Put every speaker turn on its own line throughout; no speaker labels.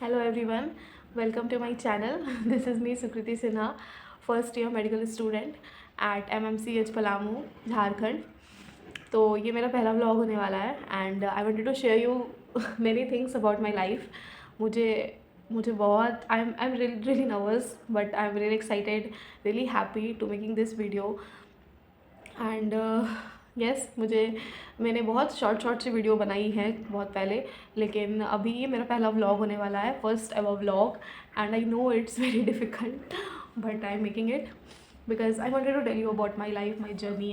Hello everyone, welcome to my channel. This is me Sukriti Sinha, first year medical student at MMCH Palamu Jharkhand. तो ये मेरा पहला vlog होने वाला है and I wanted to share you many things about my life. मुझे मुझे बहुत I am really nervous but I am really excited, really happy to making this video. And yes, मैंने बहुत शॉर्ट सी वीडियो बनाई है बहुत पहले, लेकिन अभी ये मेरा पहला व्लॉग होने वाला है, first ever vlog. And I know it's very difficult but I am making it because I wanted to tell you about my life, my journey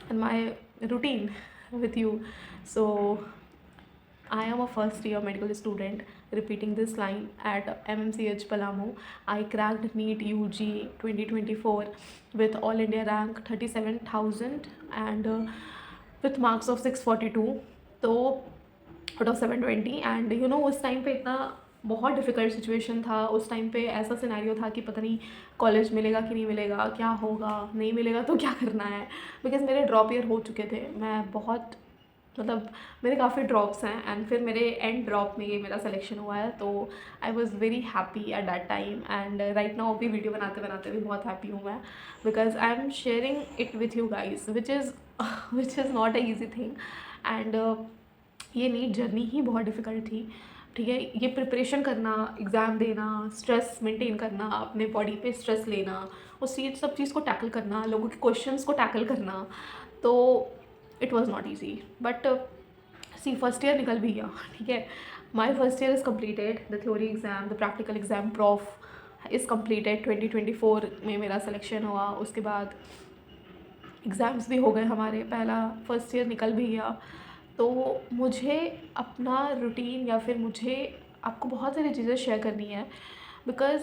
and my routine with you. So I am a first year medical student repeating this line at MMCH Palamu. I cracked NEET UG 2024 with all India rank 37,000 and with marks of 642. तो out of 720. And you know उस time पे इतना बहुत difficult situation था. उस time पे ऐसा scenario था कि पता नहीं कॉलेज मिलेगा कि नहीं मिलेगा, क्या होगा, नहीं मिलेगा तो क्या करना है. बिकॉज मेरे ड्रॉप ईयर हो चुके थे. मैं बहुत मतलब मेरे काफ़ी ड्रॉप्स हैं एंड फिर मेरे एंड ड्रॉप में ये मेरा सिलेक्शन हुआ है. तो I was very happy at that time and right now अभी वीडियो बनाते बनाते भी बहुत हैप्पी हूँ मैं, because I am sharing it with you guys which is not a easy thing. And ये नीट जर्नी ही बहुत डिफ़िकल्ट थी. ठीक है, ये प्रिपरेशन करना, एग्ज़ाम देना, स्ट्रेस मेंटेन करना, अपने बॉडी पे स्ट्रेस लेना, उस चीज़ सब चीज़ को टैकल करना, लोगों के क्वेश्चंस को टैकल करना, तो it was not easy. But see first year निकल भी गया. ठीक है, my first year is completed. The theory exam, the practical exam prof is completed. 2024 में मेरा सिलेक्शन हुआ. उसके बाद एग्ज़ाम्स भी हो गए हमारे. पहला फर्स्ट ईयर निकल भी गया. तो मुझे अपना रूटीन या फिर मुझे आपको बहुत सारी चीज़ें शेयर करनी है, बिकॉज़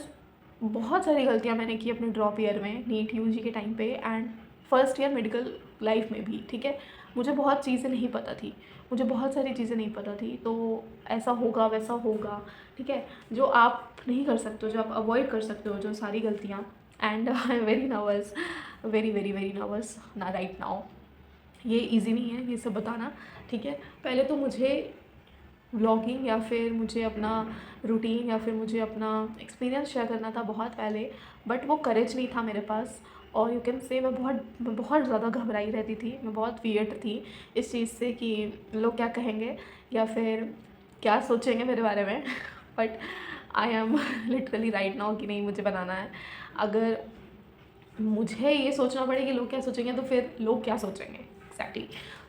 बहुत सारी गलतियाँ मैंने की अपने ड्रॉप ईयर में, नीट यूजी के टाइम पे and first year medical life में भी. ठीक है, मुझे बहुत चीज़ें नहीं पता थी, मुझे बहुत सारी चीज़ें नहीं पता थी. तो ऐसा होगा वैसा होगा. ठीक है, जो आप नहीं कर सकते हो, जो आप अवॉइड कर सकते हो, जो सारी गलतियाँ. And I am very nervous, very very very nervous ना राइट नाउ. ये इजी नहीं है ये सब बताना. ठीक है, पहले तो मुझे व्लॉगिंग या फिर मुझे अपना रूटीन या फिर मुझे अपना एक्सपीरियंस शेयर करना था बहुत पहले, बट वो करेज नहीं था मेरे पास. और यू कैन से मैं बहुत ज़्यादा घबराई रहती थी. मैं बहुत वियर्ड थी इस चीज़ से कि लोग क्या कहेंगे या फिर क्या सोचेंगे मेरे बारे में. But I am literally right now कि नहीं, मुझे बनाना है. अगर मुझे ये सोचना पड़े कि लोग क्या सोचेंगे तो फिर लोग क्या सोचेंगे एग्जैक्टली.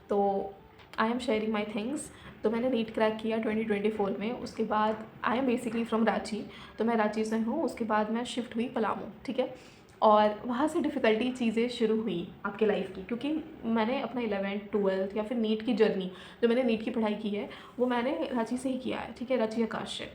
तो I am sharing my things. तो मैंने नीट क्रैक किया 2024 में. उसके बाद I am basically from Ranchi, तो मैं रांची से हूँ. उसके बाद मैं शिफ्ट हुई पलामू. ठीक है, और वहाँ से डिफ़िकल्टी चीज़ें शुरू हुई आपके लाइफ की, क्योंकि मैंने अपना 11th 12th या फिर नीट की जर्नी, जो मैंने नीट की पढ़ाई की है वो मैंने रांची से ही किया है. ठीक है, रांची आकाश से.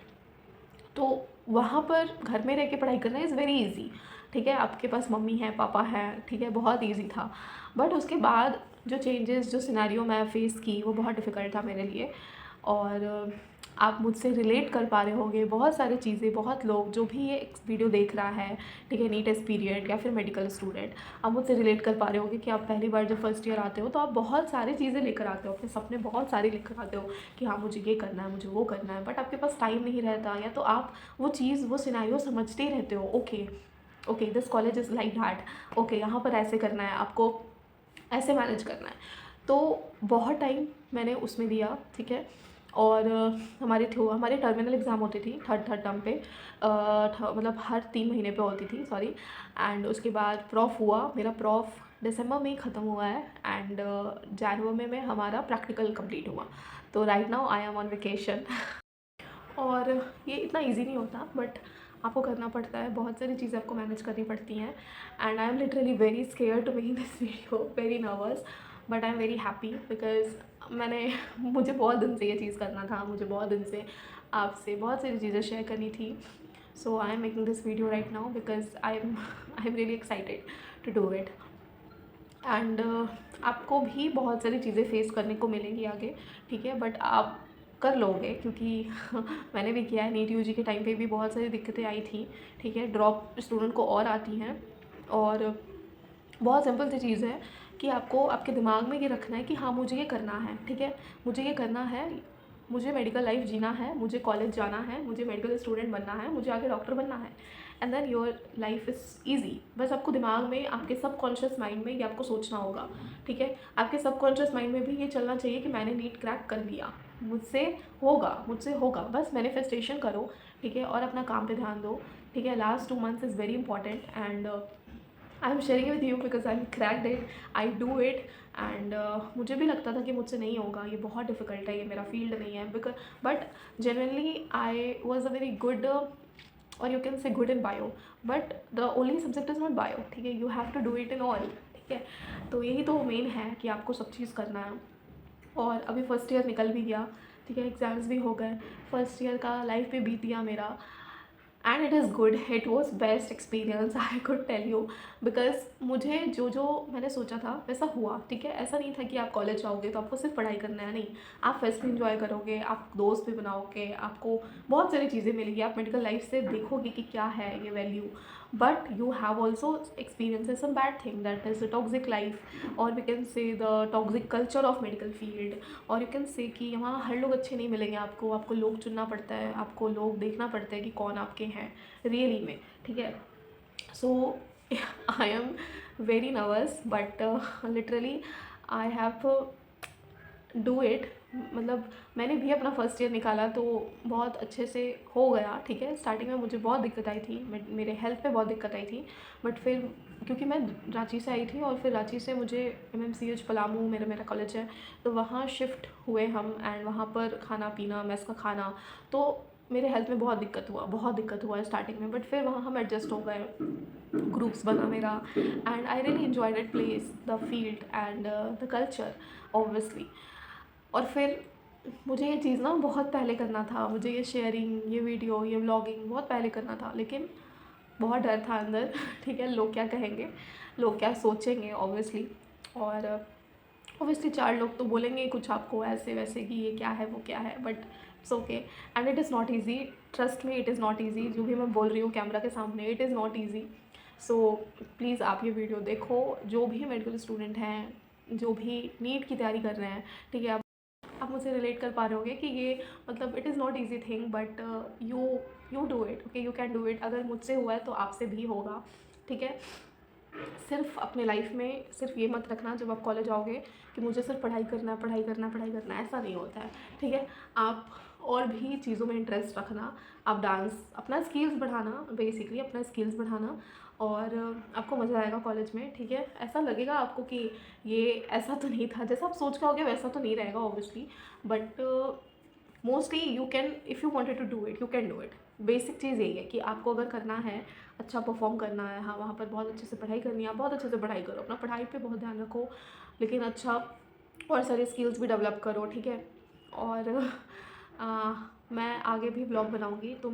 तो वहाँ पर घर में रह के पढ़ाई करना इज़ वेरी इजी. ठीक है, आपके पास मम्मी है, पापा हैं. ठीक है, बहुत इजी था. बट उसके बाद जो चेंजेस, जो सिनेरियो मैं फ़ेस की वो बहुत डिफ़िकल्ट था मेरे लिए. और आप मुझसे रिलेट कर पा रहे होंगे बहुत सारी चीज़ें. बहुत लोग जो भी ये वीडियो देख रहा है, ठीक है, नीट एस्पिरेंट या फिर मेडिकल स्टूडेंट, आप मुझसे रिलेट कर पा रहे होंगे कि आप पहली बार जब फर्स्ट ईयर आते हो तो आप बहुत सारी चीज़ें लेकर आते हो, अपने सपने बहुत सारे लेकर आते हो कि हाँ मुझे ये करना है, मुझे वो करना है. बट आपके पास टाइम नहीं रहता, या तो आप वो चीज़, वो सिनेरियो समझते ही रहते हो. Okay this college is like that. Okay, यहाँ पर ऐसे करना है, आपको ऐसे मैनेज करना है. तो बहुत टाइम मैंने उसमें दिया. ठीक है, और हमारे टर्मिनल एग्ज़ाम होती थी थर्ड टर्म पे, मतलब हर 3 महीने पे होती थी, सॉरी. एंड उसके बाद प्रॉफ हुआ. मेरा प्रॉफ दिसंबर में ही ख़त्म हुआ है एंड जनवरी में हमारा प्रैक्टिकल कंप्लीट हुआ. तो right now I am on vacation. और ये इतना इजी नहीं होता, बट आपको करना पड़ता है. बहुत सारी चीज़ें आपको मैनेज करनी पड़ती हैं. And I am literally very scare to make this video, very nervous, but I am very happy because मुझे बहुत दिन से ये चीज़ करना था. मुझे बहुत दिन से आपसे बहुत सारी चीज़ें शेयर करनी थी. So I am making this video right now because I am really excited to do it. And आपको भी बहुत सारी चीज़ें फेस करने को मिलेंगी आगे. ठीक है, बट आप कर लोगे, क्योंकि मैंने भी किया है. नीट यूजी के टाइम पे भी बहुत सारी दिक्कतें आई थी. ठीक है, ड्रॉप स्टूडेंट को और आती हैं. और बहुत सिंपल सी चीज़ है कि आपको आपके दिमाग में ये रखना है कि हाँ मुझे ये करना है. ठीक है, मुझे ये करना है. मुझे मेडिकल लाइफ जीना है, मुझे कॉलेज जाना है, मुझे मेडिकल स्टूडेंट बनना है, मुझे आगे डॉक्टर बनना है, and then your life is easy. बस आपको दिमाग में, आपके सबकॉन्शियस माइंड में ये आपको सोचना होगा, ठीक है। आपके सबकॉन्शियस माइंड में भी ये चलना चाहिए कि मैंने नीट क्रैक कर लिया, मुझसे होगा। बस मैनिफेस्टेशन करो, ठीक है, और अपना काम पे ध्यान दो, ठीक है। Last 2 months is very important and I am sharing with you because I M cracked it, I do it and मुझे भी लगता था कि मुझसे नहीं होगा, ये बहुत डिफ़िकल्ट है, ये मेरा फील्ड नहीं है, because but genuinely I was a very good, और you can say good in bio, but the only subject is not bio, ठीक है। You have to do it in all, ठीक है। तो यही तो मेन है कि आपको सब चीज़ करना है। और अभी फर्स्ट ईयर निकल भी गया, ठीक है, एग्ज़ाम्स भी हो गए, फर्स्ट ईयर का लाइफ भी बीत गया मेरा, and it is good, it was best experience I could tell you, because मुझे जो मैंने सोचा था वैसा हुआ, ठीक है। ऐसा नहीं था कि आप कॉलेज जाओगे तो आपको सिर्फ पढ़ाई करना है, नहीं, आप फेस्ट इन्जॉय करोगे, आप दोस्त भी बनाओगे, आपको बहुत सारी चीज़ें मिलेगी, आप मेडिकल लाइफ से देखोगे कि क्या है ये value, but you have also experiences some bad thing, that is the toxic life, और we can say the toxic culture of medical field, और यू कैन से कि वहाँ हर लोग अच्छे नहीं मिलेंगे आपको लोग चुनना पड़ता है, आपको लोग देखना पड़ता है कि कौन आपके हैं रियली में, ठीक है। So I am very nervous, but literally I have do it, मतलब मैंने भी अपना फर्स्ट ईयर निकाला तो बहुत अच्छे से हो गया, ठीक है। स्टार्टिंग में मुझे बहुत दिक्कत आई थी, मेरे हेल्थ पे बहुत दिक्कत आई थी, बट फिर क्योंकि मैं रांची से आई थी और फिर रांची से मुझे MMCH पलामू मेरा कॉलेज है, तो वहाँ शिफ्ट हुए हम, एंड वहाँ पर खाना पीना, मेस का खाना, तो मेरे हेल्थ में बहुत दिक्कत हुआ स्टार्टिंग में, बट फिर वहाँ हम एडजस्ट हो गए, ग्रुप्स बना मेरा, and I really enjoy that place, the field and the culture obviously. और फिर मुझे ये चीज़ ना बहुत पहले करना था, मुझे ये शेयरिंग, ये वीडियो, ये व्लॉगिंग बहुत पहले करना था, लेकिन बहुत डर था अंदर ठीक है, लोग क्या कहेंगे, लोग क्या सोचेंगे ऑब्वियसली, और ऑब्वियसली 4 लोग तो बोलेंगे कुछ आपको ऐसे वैसे कि ये क्या है वो क्या है, but it's okay, and it is not easy, trust me, it is not easy, जो भी मैं बोल रही हूँ कैमरा के सामने, it is not easy. So please आप ये वीडियो देखो, जो भी मेडिकल स्टूडेंट हैं, जो भी नीट की तैयारी कर रहे हैं, ठीक है, आप मुझसे रिलेट कर पा रहे होगे कि ये मतलब it is not easy thing, but you do it, okay, you can do it. अगर मुझसे हुआ है तो आपसे भी होगा, ठीक है। सिर्फ अपने लाइफ में सिर्फ ये मत रखना जब आप कॉलेज आओगे कि मुझे सिर्फ पढ़ाई करना है, ऐसा नहीं होता है, ठीक है। आप और भी चीज़ों में इंटरेस्ट रखना, आप डांस, अपना स्किल्स बढ़ाना, बेसिकली अपना स्किल्स बढ़ाना, और आपको मज़ा आएगा कॉलेज में, ठीक है। ऐसा लगेगा आपको कि ये ऐसा तो नहीं था, जैसा आप सोच के आओगे वैसा तो नहीं रहेगा obviously, but mostly you can, if you wanted to do it, you can do it. Basic चीज़ यही है कि आपको अगर करना है, अच्छा परफॉर्म करना है, हाँ, वहाँ पर बहुत अच्छे से पढ़ाई करनी है, आप बहुत अच्छे से पढ़ाई करो, अपना पढ़ाई पे बहुत ध्यान रखो, लेकिन अच्छा और सारे स्किल्स भी डेवलप करो, ठीक है। और मैं आगे भी ब्लॉग बनाऊँगी, तो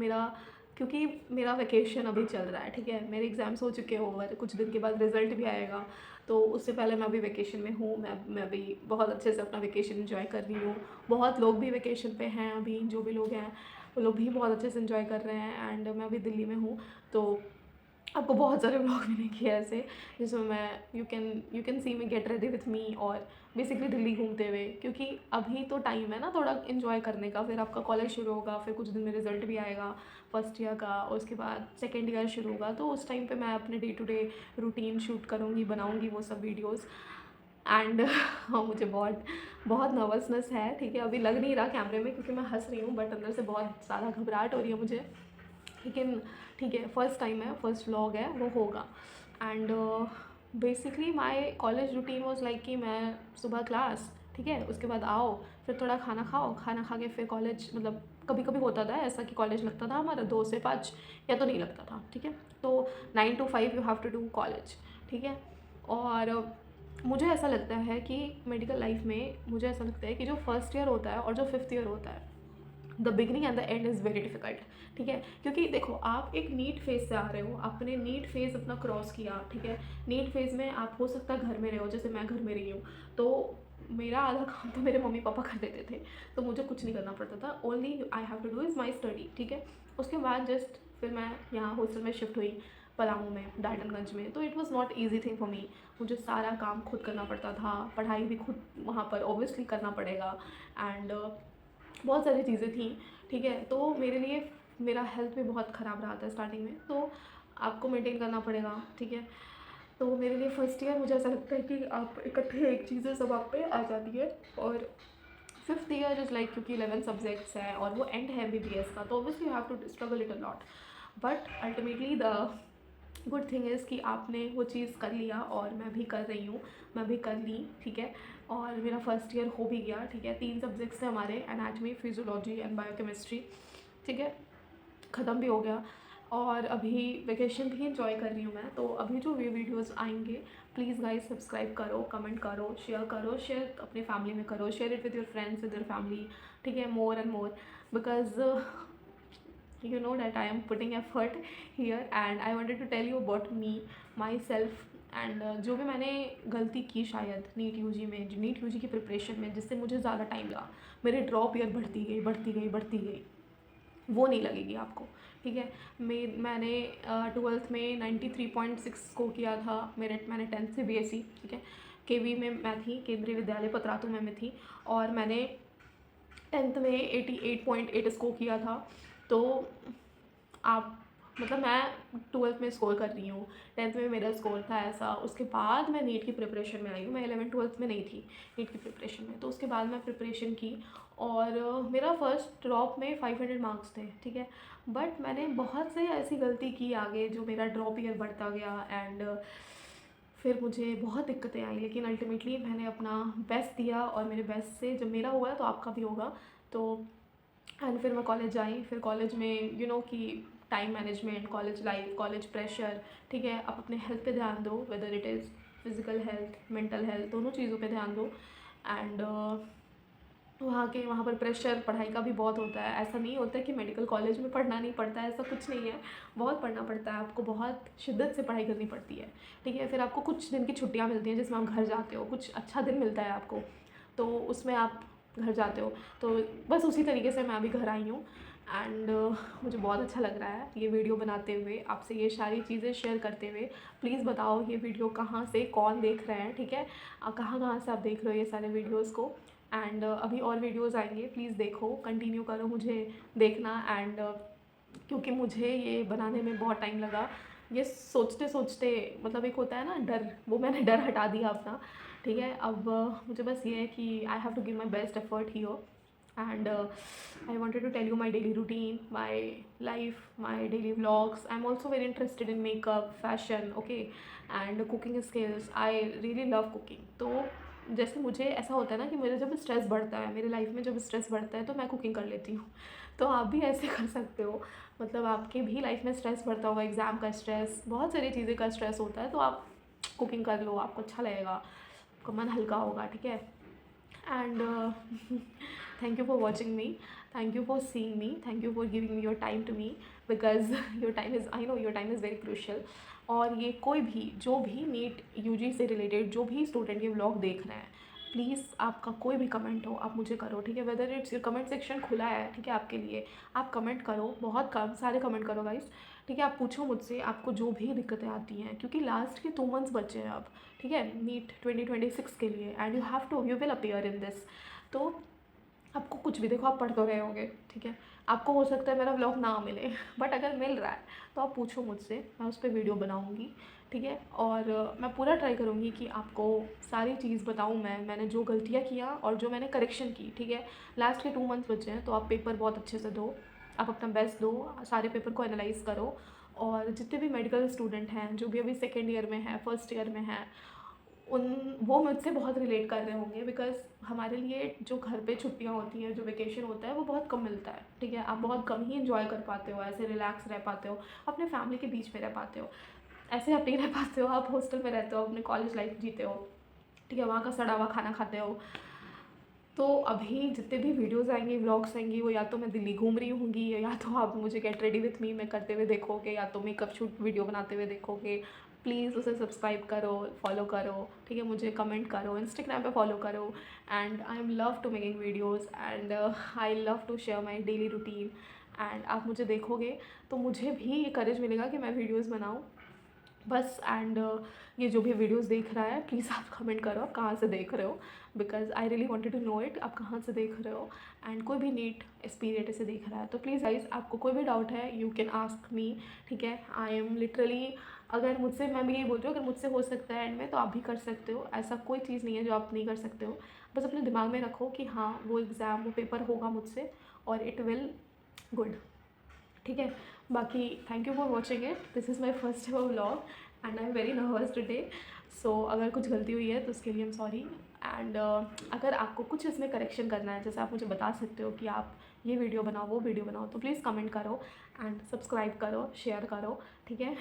क्योंकि मेरा वेकेशन अभी चल रहा है, ठीक है, मेरे एग्ज़ाम्स हो चुके हैं ओवर, कुछ दिन के बाद रिज़ल्ट भी आएगा, तो उससे पहले मैं अभी वेकेशन में हूँ, मैं भी बहुत अच्छे से अपना वेकेशन एंजॉय कर रही हूँ। बहुत लोग भी वेकेशन पे हैं अभी, जो भी लोग हैं वो लोग भी बहुत अच्छे से एंजॉय कर रहे हैं, एंड मैं अभी दिल्ली में हूँ, तो आपको बहुत सारे ब्लॉग मिलेंगे ऐसे, जिसमें मैं you can see me get ready with me, और बेसिकली दिल्ली घूमते हुए, क्योंकि अभी तो टाइम है ना थोड़ा इन्जॉय करने का, फिर आपका कॉलेज शुरू होगा, फिर कुछ दिन में रिजल्ट भी आएगा फर्स्ट ईयर का, और उसके बाद सेकेंड ईयर शुरू होगा, तो उस टाइम पे मैं अपने day to day routine shoot करूँगी, बनाऊँगी वो सब वीडियोज़, एंड हाँ, मुझे बहुत बहुत नर्वसनेस है, ठीक है। अभी लग नहीं रहा कैमरे में क्योंकि मैं हंस रही हूँ, बट अंदर से बहुत ज़्यादा घबराहट हो रही है मुझे, लेकिन ठीक है, फर्स्ट टाइम है, फर्स्ट व्लॉग है, वो होगा। And basically my college routine was like कि मैं सुबह क्लास, ठीक है, उसके बाद आओ, फिर थोड़ा खाना खाओ, खाना खा के फिर कॉलेज, मतलब कभी कभी होता था ऐसा कि कॉलेज लगता था हमारा 2 से 5, या तो नहीं लगता था, ठीक है। तो 9 to 5 you have to do college, ठीक है। और मुझे ऐसा लगता है कि मेडिकल लाइफ में मुझे ऐसा लगता है कि जो फर्स्ट ईयर होता है और जो 5th ईयर होता है, the beginning and the end is very difficult, ठीक है। क्योंकि देखो, आप एक नीट फेज़ से आ रहे हो, आपने नीट फेज़ अपना क्रॉस किया, ठीक है। नीट फेज़ में आप हो सकता है घर में रहे हो, जैसे मैं घर में रही हूँ, तो मेरा आधा काम तो मेरे मम्मी पापा कर देते थे, तो मुझे कुछ नहीं करना पड़ता था, only I have to do is my study, ठीक है। उसके बाद जस्ट फिर मैं यहाँ हॉस्टल में शिफ्ट हुई पलामू में, डाल्टनगंज में, तो it was not easy thing for me, मुझे सारा काम खुद करना पड़ता था, पढ़ाई भी खुद वहाँ पर ऑब्वियसली करना पड़ेगा, एंड बहुत सारी चीज़ें थी, ठीक है। तो मेरे लिए मेरा हेल्थ भी बहुत ख़राब रहा था स्टार्टिंग में, तो आपको मेंटेन करना पड़ेगा, ठीक है। तो मेरे लिए फर्स्ट ईयर मुझे ऐसा लगता है कि आप इकट्ठे एक चीज़ें सब आप पे आ जाती है, और फिफ्थ ईयर इज़ लाइक, क्योंकि 11 सब्जेक्ट्स हैं और वो एंड है एमबीबीएस का, तो obviously you have to struggle it a lot, but ultimately the good thing is कि आपने वो चीज़ कर लिया, और मैं भी कर रही हूँ, मैं भी कर ली, ठीक है। और मेरा फर्स्ट ईयर हो भी गया, ठीक है। 3 सब्जेक्ट्स थे हमारे, एनाटमी, फिजियोलॉजी एंड बायोकेमिस्ट्री, ठीक है, ख़त्म भी हो गया। और अभी वेकेशन भी इंजॉय कर रही हूँ मैं। तो अभी जो ये वीडियोस आएंगे, प्लीज़ गाइस सब्सक्राइब करो, कमेंट करो, शेयर अपने फैमिली में करो, share it with your friends, with your family, ठीक है, more and more, because you know that I am putting effort here and I wanted to tell you about me, myself, and जो भी मैंने गलती की शायद नीट यूजी में, NEET UG की प्रिपरेशन में, जिससे मुझे ज़्यादा टाइम लगा, मेरे ड्रॉप ईयर बढ़ती गई, वो नहीं लगेगी आपको, ठीक है। मैंने ट्वेल्थ में 93.6 स्कोर किया था, मैंने 10th से बीएससी, ठीक है, केवी में मैं थी, केंद्रीय विद्यालय पतरातू में मैं थी, और मैंने 10th में 88.8 स्कोर किया था। तो आप मतलब मैं 12th में स्कोर कर रही हूँ, 10th में मेरा स्कोर था ऐसा, उसके बाद मैं नीट की प्रिपरेशन में आई हूँ। मैं 11th-12th में नहीं थी नीट की प्रिपरेशन में, तो उसके बाद मैं प्रिपरेशन की, और मेरा फर्स्ट ड्रॉप में 500 मार्क्स थे, ठीक है। बट मैंने बहुत से ऐसी गलती की आगे, जो मेरा ड्रॉप ईयर बढ़ता गया, एंड फिर मुझे बहुत दिक्कतें आई, लेकिन अल्टीमेटली मैंने अपना बेस्ट दिया, और मेरे बेस्ट से जब मेरा हुआ तो आपका भी होगा। तो एंड फिर मैं कॉलेज आई, फिर कॉलेज में यू नो कि time management, college life, college pressure, ठीक है। आप अपने हेल्थ पे ध्यान दो, whether it is physical health, mental health, दोनों चीज़ों पे ध्यान दो। एंड वहाँ पर प्रेशर पढ़ाई का भी बहुत होता है। ऐसा नहीं होता है कि मेडिकल कॉलेज में पढ़ना नहीं पड़ता है, ऐसा कुछ नहीं है, बहुत पढ़ना पड़ता है, आपको बहुत शिद्दत से पढ़ाई करनी पड़ती है, ठीक है। फिर आपको कुछ दिन की छुट्टियाँ मिलती हैं जिसमें आप घर जाते हो, कुछ अच्छा दिन मिलता है आपको, तो उसमें आप घर जाते हो। तो बस उसी तरीके से मैं अभी घर आई हूँ, एंड मुझे बहुत अच्छा लग रहा है ये वीडियो बनाते हुए, आपसे ये सारी चीज़ें शेयर करते हुए। प्लीज़ बताओ ये वीडियो कहाँ से कौन देख रहे हैं, ठीक है, कहाँ कहाँ से आप देख रहे हो ये सारे वीडियोज़ को। एंड अभी और वीडियोज़ आएंगे, प्लीज़ देखो, कंटिन्यू करो मुझे देखना। एंड क्योंकि मुझे ये बनाने में बहुत टाइम लगा, ये सोचते सोचते, मतलब एक होता है ना डर, वो मैंने डर हटा दिया अपना, ठीक है। अब मुझे बस ये है कि I have to give my best effort here, and I wanted to tell you my daily routine, my life, my daily vlogs. I'm also very interested in makeup, fashion, okay, and cooking skills. I really love cooking. तो जैसे मुझे ऐसा होता है ना कि मेरे जब स्ट्रेस बढ़ता है, मेरे लाइफ में जब स्ट्रेस बढ़ता है, तो मैं कुकिंग कर लेती हूँ। तो आप भी ऐसे कर सकते हो, मतलब आपके भी लाइफ में स्ट्रेस बढ़ता होगा, एग्ज़ाम का स्ट्रेस, बहुत सारी चीज़ें का स्ट्रेस होता है, तो आप कुकिंग कर लो, आपको अच्छा लगेगा, आपका मन हल्का होगा, ठीक है। And thank you for watching me, thank you for seeing me, thank you for giving your time to me, because your time is, I know your time is very crucial। और ये कोई भी, जो भी नीट यूजी से related जो भी student ये व्लॉग देख रहे हैं, प्लीज़ आपका कोई भी कमेंट हो आप मुझे करो, ठीक है। Whether it's, your comment section खुला है, ठीक है, आपके लिए। आप कमेंट करो, बहुत कम सारे कमेंट करो गाइस, ठीक है। आप पूछो मुझसे, आपको जो भी दिक्कतें आती हैं, क्योंकि लास्ट के 2 मंथ्स बचे हैं अब, ठीक है, नीट 2026 के लिए, and you will appear in this. तो आपको कुछ भी, देखो आप पढ़ तो रहे होगे, ठीक है, आपको हो सकता है मेरा व्लॉग ना मिले, बट अगर मिल रहा है तो आप पूछो मुझसे, मैं उस पर वीडियो बनाऊँगी, ठीक है। और मैं पूरा ट्राई करूँगी कि आपको सारी चीज़ बताऊँ, मैंने जो गलतियाँ किया और जो मैंने करेक्शन की, ठीक है। लास्ट के 2 मंथ्स बचे हैं, तो आप पेपर बहुत अच्छे से दो, आप अपना बेस्ट दो, सारे पेपर को एनालाइज करो। और जितने भी मेडिकल स्टूडेंट हैं, जो भी अभी सेकेंड ईयर में हैं, फर्स्ट ईयर में हैं, वो मुझसे बहुत रिलेट कर रहे होंगे, बिकॉज़ हमारे लिए जो घर पे छुट्टियाँ होती हैं, जो वेकेशन होता है, वो बहुत कम मिलता है, ठीक है। आप बहुत कम ही इन्जॉय कर पाते हो, ऐसे रिलैक्स रह पाते हो, अपने फैमिली के बीच में रह पाते हो, ऐसे आप नहीं रह पाते हो। आप हॉस्टल में रहते हो, अपने कॉलेज लाइफ जीते हो, ठीक है, वहाँ का सड़ा हुआ खाना खाते हो। तो अभी जितने भी वीडियोज़ आएंगे, व्लॉग्स आएंगी, वो या तो मैं दिल्ली घूम रही होंगी, या तो आप मुझे गेट रेडी विथ मी में करते हुए देखोगे, या तो मेकअप शूट वीडियो बनाते हुए देखोगे। प्लीज़ उसे सब्सक्राइब करो, फॉलो करो, ठीक है, मुझे कमेंट करो, इंस्टाग्राम पे फॉलो करो। And I am love to making videos, and I love to share my daily routine. And आप मुझे देखोगे तो मुझे भी ये करेज मिलेगा कि मैं वीडियोज़ बनाऊँ, बस एंड ये जो भी वीडियोस देख रहा है प्लीज़ आप कमेंट करो आप कहाँ से देख रहे हो, because I really wanted to know it, आप कहाँ से देख रहे हो। एंड कोई भी नीट एस्पिरेटर से देख रहा है तो प्लीज़ गाइज आपको कोई भी डाउट है यू कैन आस्क मी, ठीक है। आई एम लिटरली, अगर मुझसे, मैं भी यही बोल रही हूँ, अगर मुझसे हो सकता है एंड में तो आप भी कर सकते हो, ऐसा कोई चीज़ नहीं है जो आप नहीं कर सकते हो। बस अपने दिमाग में रखो कि हाँ वो एग्ज़ाम वो पेपर होगा मुझसे और इट विल गुड, ठीक है। बाकी thank you for watching it, this is my first ever vlog and I am very nervous today. So अगर कुछ गलती हुई है तो उसके लिए आई एम सॉरी। एंड अगर आपको कुछ इसमें करेक्शन करना है, जैसे आप मुझे बता सकते हो कि आप ये वीडियो बनाओ वो वीडियो बनाओ, तो प्लीज़ कमेंट करो एंड सब्सक्राइब करो, शेयर करो, ठीक है।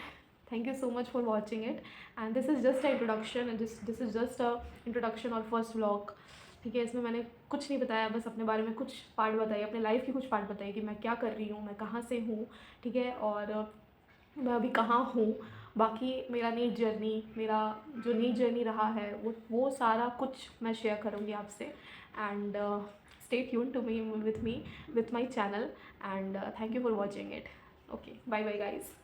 Thank you so much for watching it and this is just a introduction and this is just a introduction और फर्स्ट व्लॉग, ठीक है। इसमें मैंने कुछ नहीं बताया, बस अपने बारे में कुछ पार्ट बताइए, अपने लाइफ की कुछ पार्ट बताइए कि मैं क्या कर रही हूँ, मैं कहाँ से हूँ, ठीक है, और मैं अभी कहाँ हूँ। बाकी मेरा नीट जर्नी, मेरा जो नीट जर्नी रहा है वो सारा कुछ मैं शेयर करूँगी आपसे। And stay tune to me with my channel and thank you for watching it. Okay, bye bye guys.